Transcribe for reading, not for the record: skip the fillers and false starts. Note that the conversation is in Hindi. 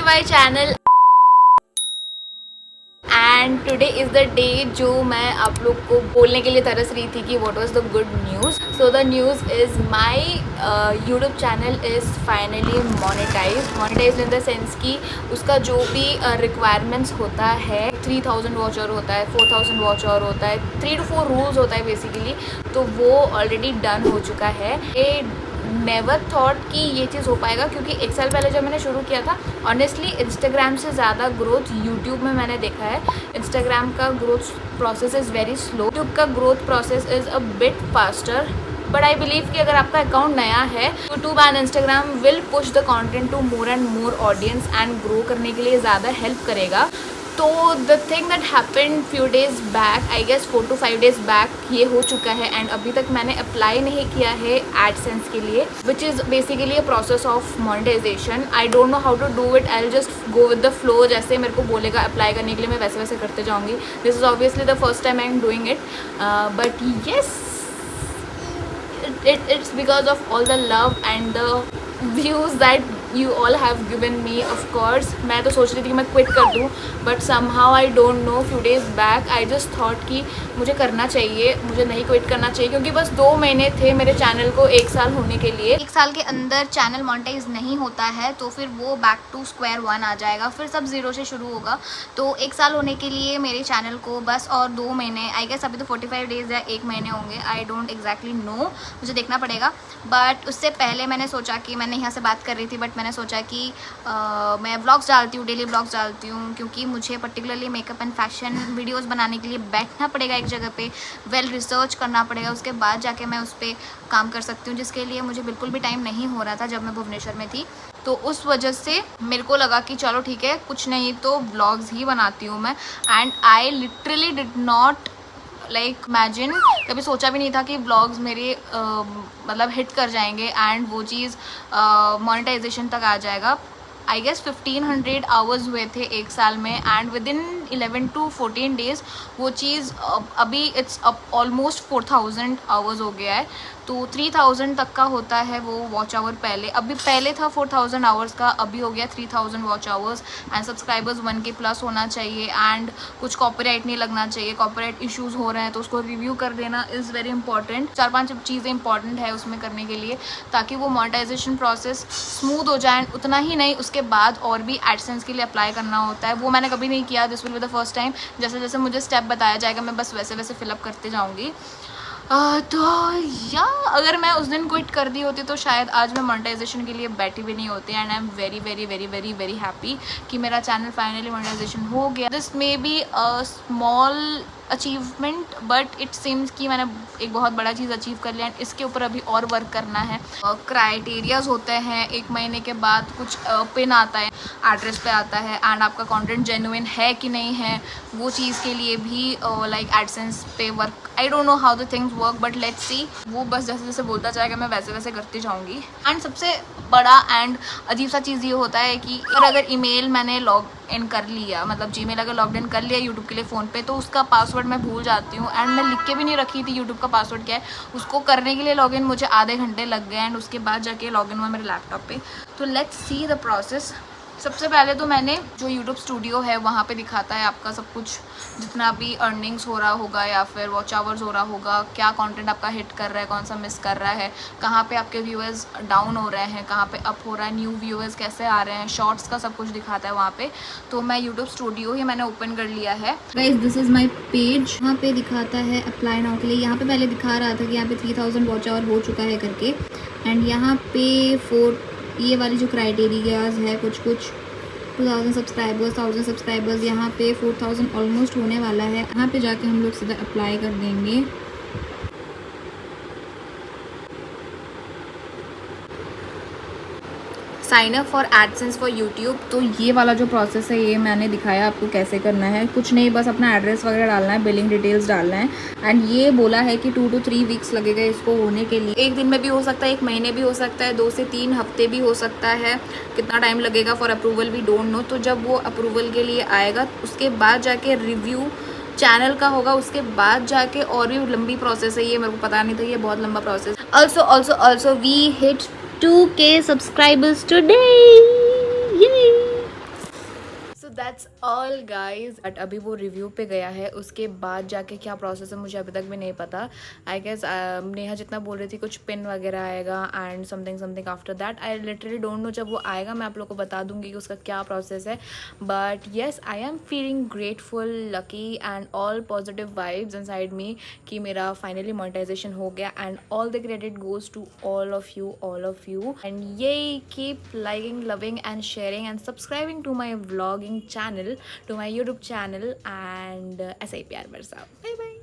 My channel and today is the day जो मैं आप लोग को बोलने के लिए तरस रही थी कि what was the good news. So the news is my YouTube channel is finally monetize in the sense कि उसका जो भी रिक्वायरमेंट्स होता है 3000 वॉच आवर होता है, 4000 वॉच आवर होता है, 3 to 4 रूल्स होता है बेसिकली, तो वो ऑलरेडी डन हो चुका है. ये नेवर थॉट कि ये चीज़ हो पाएगा क्योंकि एक साल पहले जब मैंने शुरू किया था ऑनेस्टली इंस्टाग्राम से ज़्यादा ग्रोथ यूट्यूब में मैंने देखा है. इंस्टाग्राम का growth process is very slow, YouTube का growth process is a bit faster. But I believe कि अगर आपका अकाउंट नया है YouTube and Instagram will push the content to more and more audience and grow करने के लिए ज़्यादा हेल्प करेगा. तो the thing that happened few days back, I guess 4 to 5 days back ये हो चुका है एंड अभी तक मैंने अप्लाई नहीं किया है एडसेंस के लिए, which is basically a process of monetization. I don't know how to do it, I will just go with the flow. जैसे मेरे को बोलेगा अप्लाई करने के लिए मैं वैसे वैसे करते जाऊँगी. This is obviously the first time I am doing it, but yes it's because of all the love and the views that you all have given me. of course मैं तो सोच रही थी कि मैं क्विट कर दूँ, but somehow I don't know, few days back I just thought कि मुझे करना चाहिए, मुझे नहीं क्विट करना चाहिए क्योंकि बस 2 महीने थे मेरे चैनल को 1 साल होने के लिए. 1 साल के अंदर चैनल मोनेटाइज नहीं होता है तो फिर वो बैक टू स्क्वायर 1 आ जाएगा, फिर सब ज़ीरो से शुरू होगा. तो 1 साल होने के लिए मेरे चैनल को बस और 2 महीने, आई गेस अभी तो 45 days या 1 महीने होंगे, आई डोंट एग्जैक्टली नो, मुझे देखना पड़ेगा. बट उससे पहले मैंने सोचा कि मैंने यहाँ से बात कर रही थी, बट मैंने सोचा कि मैं व्लॉग्स डालती हूँ, डेली व्लॉग्स डालती हूँ क्योंकि मुझे particularly makeup and fashion videos बनाने के लिए बैठना पड़ेगा एक जगह पे, वेल रिसर्च करना पड़ेगा, उसके बाद जाके मैं उस पर काम कर सकती हूँ, जिसके लिए मुझे बिल्कुल भी टाइम नहीं हो रहा था जब मैं भुवनेश्वर में थी. तो उस वजह से मेरे को लगा कि चलो ठीक है, कुछ नहीं तो व्लॉग्स ही बनाती हूँ मैं. And I literally did not like imagine, कभी सोचा भी नहीं था कि व्लॉग्स मेरे मतलब हिट कर जाएंगे एंड वो चीज़ मोनेटाइजेशन तक आ जाएगा. आई गेस 1500 आवर्स हुए थे 1 साल में and with in 11 to 14 days वो चीज़ अभी इट्स ऑलमोस्ट 4000 आवर्स हो गया है. तो 3000 तक का होता है वो वॉच आवर पहले था 4000 आवर्स का, अभी हो गया 3000 watch hours. And subscribers 1K plus होना चाहिए एंड कुछ कॉपीराइट नहीं लगना चाहिए. कॉपीराइट इश्यूज़ हो रहे हैं तो उसको रिव्यू कर देना इज़ वेरी इंपॉर्टेंट. 4-5 चीज़ें इंपॉर्टेंट है उसमें करने के लिए ताकि वो मोनेटाइजेशन प्रोसेस स्मूथ हो जाए. उतना ही नहीं, उसके बाद और भी एडसेंस के लिए अप्लाई करना होता है, वो मैंने कभी नहीं किया. This will be the first time. जैसे जैसे मुझे स्टेप बताया जाएगा मैं बस वैसे वैसे फिलअप करते जाऊँगी. तो या अगर मैं उस दिन क्विट कर दी होती तो शायद आज मैं मोनेटाइजेशन के लिए बैठी भी नहीं होती. And I am very very very very very happy कि मेरा चैनल फाइनली मोनेटाइजेशन हो गया. This may be a small achievement but it seems कि मैंने एक बहुत बड़ा चीज़ अचीव कर लिया. एंड इसके ऊपर अभी और वर्क करना है. क्राइटेरियाज होते हैं, 1 महीने के बाद कुछ पिन आता है, एड्रेस पे आता है एंड आपका कंटेंट जेन्युइन है कि नहीं है, वो चीज़ के लिए भी लाइक एडसेंस पे work. I don't know how the things work but let's see. वो बस जैसे जैसे बोलता जाएगा मैं वैसे वैसे करती जाऊँगी. एंड सबसे बड़ा एंड अजीब सा चीज़ ये होता है कि अगर ईमेल मैंने लॉग इन कर लिया, मतलब जीमेल अगर लॉग इन कर लिया यूट्यूब के लिए फ़ोन पे, तो उसका पासवर्ड मैं भूल जाती हूँ. एंड मैं लिख के भी नहीं रखी थी यूट्यूब का पासवर्ड क्या है. उसको करने के लिए लॉगिन मुझे आधे घंटे लग गए एंड उसके बाद जाके लॉगिन हुआ मेरे लैपटॉप पे. तो लेट्स सी द प्रोसेस. सबसे पहले तो मैंने जो यूट्यूब स्टूडियो है वहाँ पे दिखाता है आपका सब कुछ, जितना भी अर्निंग्स हो रहा होगा या फिर वॉच आवर्स हो रहा होगा, क्या कंटेंट आपका हिट कर रहा है, कौन सा मिस कर रहा है, कहाँ पे आपके व्यूअर्स डाउन हो रहे हैं, कहाँ पे अप हो रहा है, न्यू व्यूअर्स कैसे आ रहे हैं, शॉर्ट्स का सब कुछ दिखाता है वहाँ पे. तो मैं यूट्यूब स्टूडियो ही मैंने ओपन कर लिया है. Guys this is my page. यहाँ पे दिखाता है अप्लाई नाउ के लिए. यहाँ पे पहले दिखा रहा था कि यहाँ पे 3000 वॉच आवर हो चुका है करके. एंड यहाँ पे 4 ये वाली जो क्राइटेरियाज है कुछ 2000 सब्सक्राइबर्स, 1000 सब्सक्राइबर्स, यहाँ पे 4000 ऑलमोस्ट होने वाला है. यहाँ पे जाके हम लोग सीधा अप्लाई कर देंगे. Sign up for AdSense for YouTube. तो ये वाला जो प्रोसेस है ये मैंने दिखाया आपको कैसे करना है. कुछ नहीं, बस अपना एड्रेस वगैरह डालना है, बिलिंग डिटेल्स डालना है. एंड ये बोला है कि 2 to 3 weeks लगेगा इसको होने के लिए. 1 दिन में भी हो सकता है, 1 महीने भी हो सकता है, 2 से 3 हफ्ते भी हो सकता है. कितना टाइम लगेगा for approval we don't know. तो जब वो अप्रूवल के लिए आएगा उसके बाद जाके रिव्यू चैनल का होगा, उसके बाद जाके और भी लंबी प्रोसेस है. ये मेरे को पता नहीं था, ये बहुत लंबा process. Also we hit 2K subscribers today. Yay! That's all guys. But अभी वो रिव्यू पे गया है, उसके बाद जाके क्या प्रोसेस है मुझे अभी तक भी नहीं पता। आई गेस नेहा जितना बोल रही थी कुछ पिन वगैरह आएगा and something something after that. I literally don't know, जब वो आएगा मैं आप लोग को बता दूंगी कि उसका क्या प्रोसेस है। But yes, I am feeling grateful, lucky and all positive vibes inside me कि मेरा फाइनली मोनेटाइजेशन हो गया and all the credit goes to all of you and yay, keep liking, loving and sharing and subscribing to my vlogging channel, to my YouTube channel and ऐसे ही प्यार बरसाओ। Bye bye.